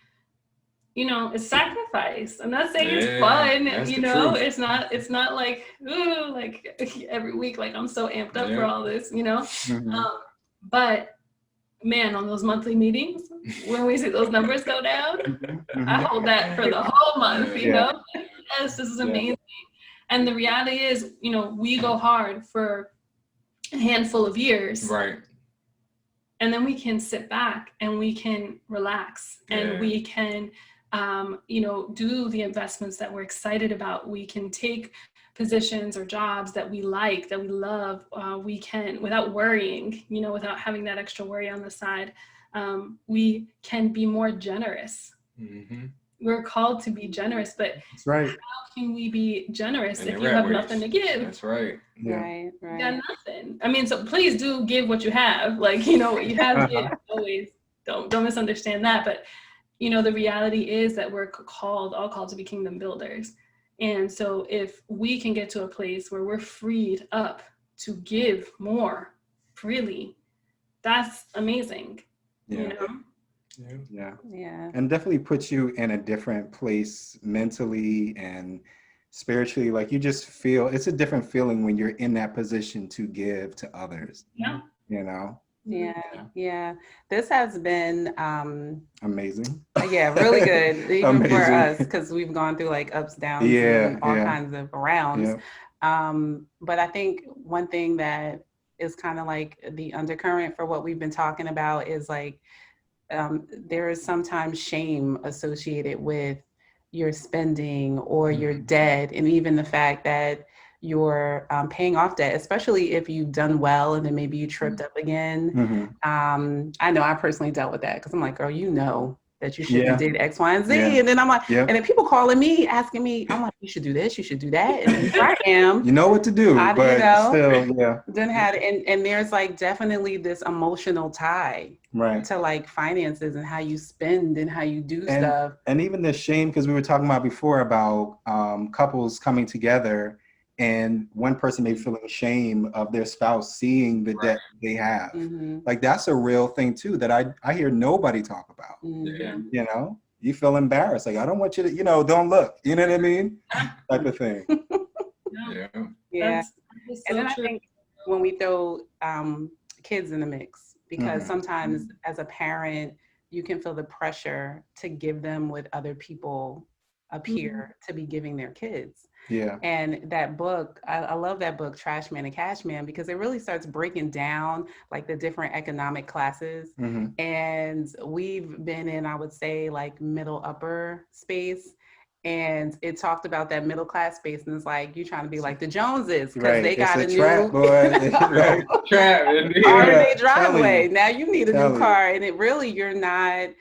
you know, it's sacrifice. I'm not saying it's fun, you know, it's not like, ooh, like every week, like I'm so amped up for all this, you know? But man, on those monthly meetings, when we see those numbers go down, I hold that for the whole month, you know? Yes, this is amazing. And the reality is, you know, we go hard for a handful of years. Right. And then we can sit back and we can relax and we can, you know, do the investments that we're excited about. We can take positions or jobs that we like, that we love. We can, without worrying, you know, without having that extra worry on the side, we can be more generous. We're called to be generous, but how can we be generous if you have nothing to give? That's right. Right. You got nothing. I mean, so please do give what you have. Like, you know, what you have, always don't misunderstand that. But, you know, the reality is that we're all called to be kingdom builders. And so if we can get to a place where we're freed up to give more freely, that's amazing. You know? Yeah. And definitely puts you in a different place mentally and spiritually. Like you just feel, it's a different feeling when you're in that position to give to others. Yeah. You know? Yeah. This has been amazing. Yeah, really good. Even for us, because we've gone through like ups, downs, and all kinds of rounds. But I think one thing that is kind of like the undercurrent for what we've been talking about is like there is sometimes shame associated with your spending or your debt, and even the fact that you're paying off debt, especially if you've done well and then maybe you tripped up again. I know I personally dealt with that because I'm like, girl, you know, that you should have did X, Y, and Z. Yeah. And then I'm like, Yeah. and then people calling me, asking me, I'm like, you should do this, you should do that. And here I am. You know what to do, but still, Then and there's like definitely this emotional tie to like finances and how you spend and how you do stuff. And even the shame, because we were talking about before about couples coming together and one person may feel shame of their spouse seeing the debt they have. Like that's a real thing too that I hear nobody talk about. You know, you feel embarrassed. Like, I don't want you to, don't look. You know what I mean? Type of thing. Yeah. And then I think when we throw kids in the mix, because sometimes as a parent, you can feel the pressure to give them what other people appear to be giving their kids. Yeah. And that book, I love that book, Trash Man and Cash Man, because it really starts breaking down like the different economic classes. And we've been in, I would say, like middle upper space. And it talked about that middle class space, and it's like you trying to be like the Joneses because they got a new trap, boy. Trap, car in their driveway. Now you need a new car, and it really you're not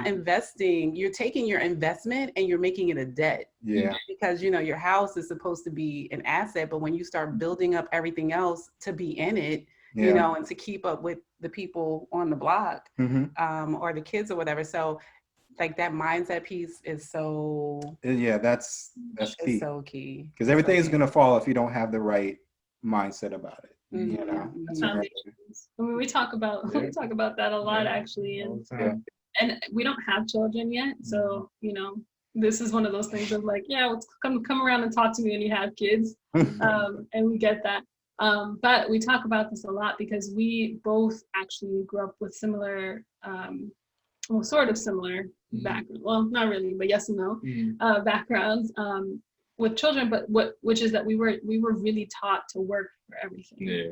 investing. You're taking your investment and you're making it a debt. Yeah. Because your house is supposed to be an asset, but when you start building up everything else to be in it, and to keep up with the people on the block, or the kids or whatever. So like that mindset piece is that's key. So key. Because everything is going to fall if you don't have the right mindset about it. I mean, we talk about that a lot actually, and we don't have children yet, so this is one of those things of like, come around and talk to me when you have kids, and we get that. But we talk about this a lot because we both actually grew up with similar, sort of similar background. Well, not really, but yes and no backgrounds with children. But which is that we were really taught to work for everything. Yeah.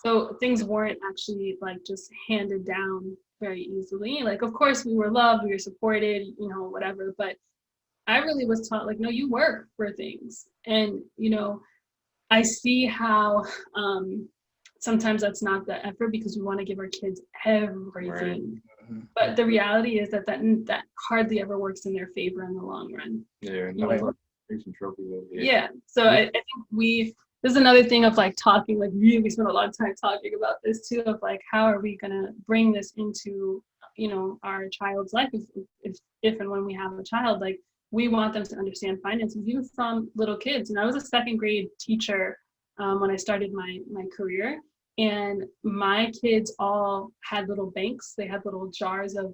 So things weren't actually like just handed down very easily. Like, of course, we were loved, we were supported, whatever. But I really was taught like, no, you work for things, and I see how sometimes that's not the effort because we want to give our kids everything. But the reality is that hardly ever works in their favor in the long run. Yeah. So I think this is another thing of like talking, like really spend a lot of time talking about this too, of like, how are we going to bring this into, our child's life if and when we have a child. Like, we want them to understand finances, even from little kids. And I was a second grade teacher when I started my career. And my kids all had little banks. They had little jars of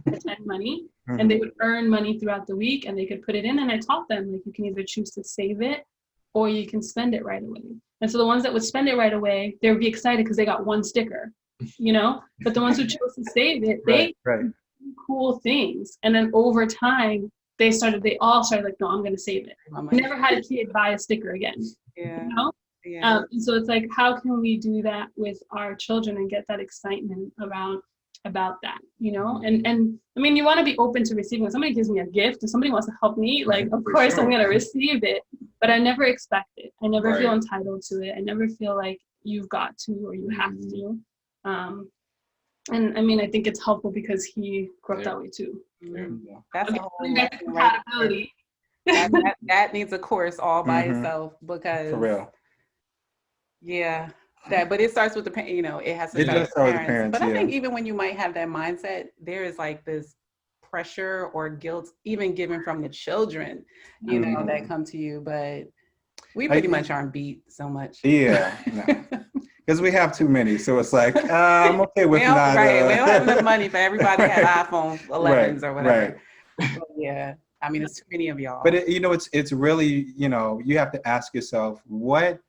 pretend money, and they would earn money throughout the week, and they could put it in. And I taught them, like, you can either choose to save it or you can spend it right away. And so the ones that would spend it right away, they would be excited because they got one sticker, but the ones who chose to save it, they did cool things. And then over time, they all started like, no, I'm going to save it. I never had a kid buy a sticker again. Yeah. And so it's like, how can we do that with our children and get that excitement about that, And I mean, you want to be open to receiving. When somebody gives me a gift, if somebody wants to help me, like, of course I'm going to receive it, but I never expect it. I never feel entitled to it. I never feel like you've got to or you have to. And I mean, I think it's helpful because he grew up that way too. That's a whole compatibility. That needs a course all by itself, because for real. Yeah, but it starts with the it has to start with the parents. But I think even when you might have that mindset, there is like this pressure or guilt, even given from the children, that come to you. But we pretty much aren't beat so much. Yeah, because we have too many. So it's like, I'm okay with that. Right, we don't have enough money for everybody to have iPhone 11s or whatever. But yeah, I mean, it's too many of y'all. But it's really, you have to ask yourself, what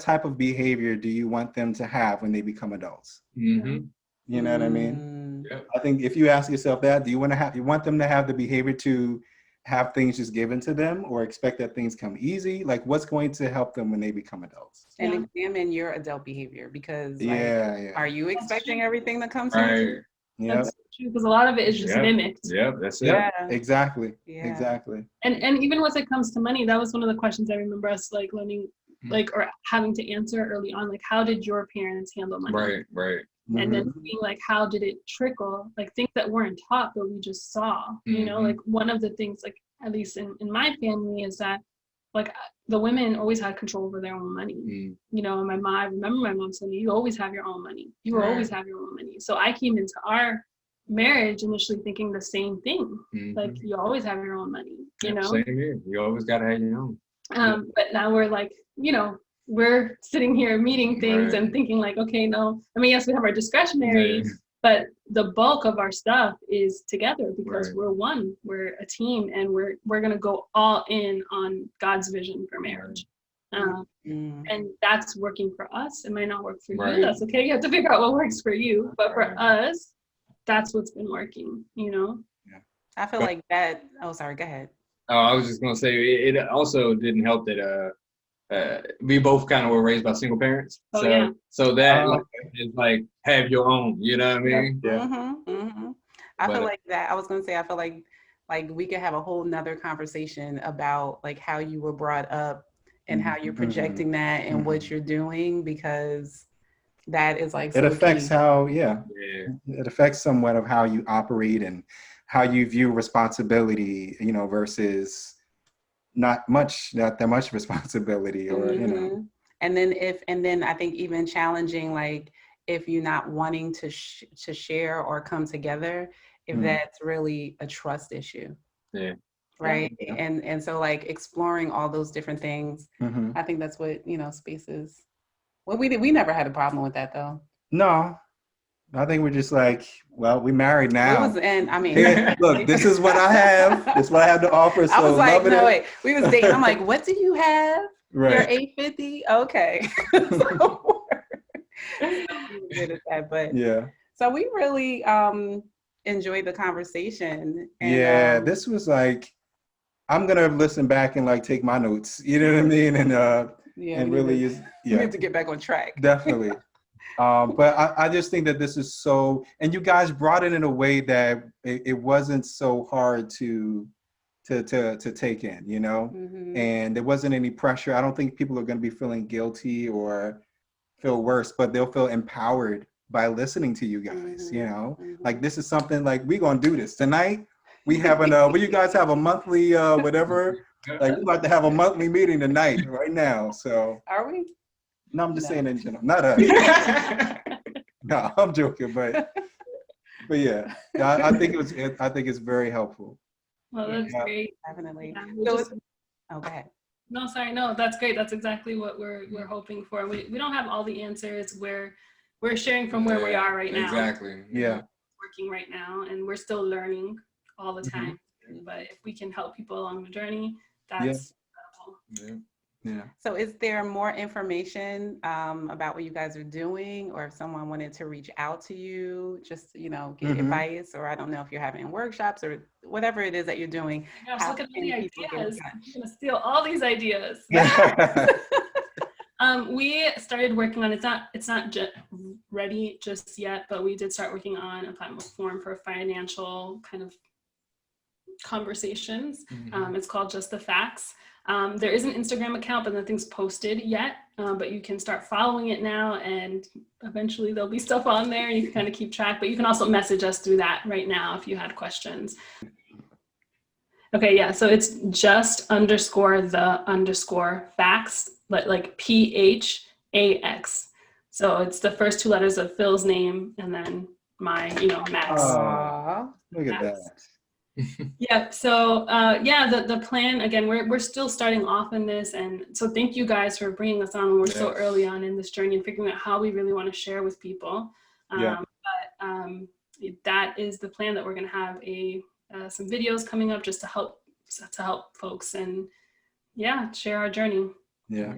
type of behavior do you want them to have when they become adults? You know what I mean? Yep. I think if you ask yourself that, you want them to have the behavior to have things just given to them, or expect that things come easy? Like, what's going to help them when they become adults? And examine your adult behavior, because are you expecting everything that comes from you? Yeah, that's true, because a lot of it is just mimicked. Yep, that's it. Yeah, exactly. And even once it comes to money, that was one of the questions I remember us learning, or having to answer early on, like, how did your parents handle money? Right. And then seeing like, how did it trickle, like things that weren't taught, but we just saw, you know, like one of the things, like at least in my family, is that like the women always had control over their own money. You know, and my mom, I remember my mom saying, you always have your own money. You will always have your own money. So I came into our marriage initially thinking the same thing. Like, you always have your own money, you know? Same here. You always got to have your own. But now we're like, you know, we're sitting here meeting things and thinking like, okay, no, I mean, yes, we have our discretionary, but the bulk of our stuff is together because we're one, we're a team, and we're going to go all in on God's vision for marriage. And that's working for us. It might not work for you. That's okay. You have to figure out what works for you. But for us, that's what's been working, you know? I feel like that. Oh, sorry. Go ahead. Oh, I was just going to say, it also didn't help that we both kind of were raised by single parents. So that is like, have your own, you know what I mean? I feel like that. I was going to say, I feel like we could have a whole nother conversation about like how you were brought up and how you're projecting that and what you're doing, because that is like it affects how it affects somewhat of how you operate and how you view responsibility, you know, versus not that much responsibility, or you know. And then I think even challenging, like if you're not wanting to share or come together, if that's really a trust issue. Right. And so like exploring all those different things, I think that's what, you know, spaces. Well, we never had a problem with that though. No, I think we're just like, well, we married now. And I mean, here, look, this is what I have. This is what I have to offer. So I was like, no, wait, we was dating. I'm like, what do you have? Right. You're 850. Okay. So good at that, but so we really enjoyed the conversation. And, this was like, I'm gonna listen back and like take my notes. You know what I mean? And and really we need to get back on track. Definitely. But I just think that this is so, and you guys brought it in a way that it wasn't so hard to take in, you know, and there wasn't any pressure. I don't think people are going to be feeling guilty or feel worse, but they'll feel empowered by listening to you guys, you know, like this is something like, we're going to do this tonight. We have will you guys have a monthly, whatever, like we're about to have a monthly meeting tonight, right now. So are we? No, I'm just saying in general, not us. No, I'm joking, but yeah, I think it's very helpful. Well, that's great. Definitely. So go ahead. No, sorry, no, that's great. That's exactly what we're hoping for. We don't have all the answers. We're sharing from where we are right now. Exactly. Yeah. Working right now, and we're still learning all the time. But if we can help people along the journey, that's incredible. Yeah. So is there more information about what you guys are doing, or if someone wanted to reach out to you, just, you know, get advice, or I don't know if you're having workshops or whatever it is that you're doing. Gosh, look at the ideas. I'm going to steal all these ideas. We started working on, it's not ready just yet, but we did start working on a platform for financial kind of conversations. It's called Just the Facts. There is an Instagram account, but nothing's posted yet, but you can start following it now, and eventually there'll be stuff on there. You can kind of keep track, but you can also message us through that right now if you had questions. Okay, yeah, so it's just_the_facts, like PHAX. So it's the first two letters of Phil's name and then my, Max. Look at that. Yeah. So the plan, again, we're still starting off in this, and so thank you guys for bringing us on when we're so early on in this journey and figuring out how we really want to share with people. But that is the plan, that we're going to have some videos coming up just to help folks and share our journey. Yeah.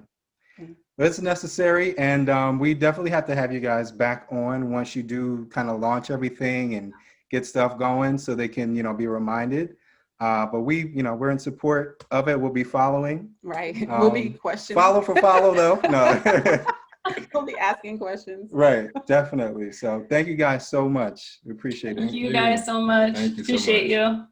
It's necessary, and we definitely have to have you guys back on once you do kind of launch everything and get stuff going, so they can, be reminded. But we're in support of it. We'll be following. Right. We'll be questioning. Follow though. No. We'll be asking questions. Right. Definitely. So thank you guys so much. We appreciate it. Thank you guys so much. Thank you so Appreciate much. you.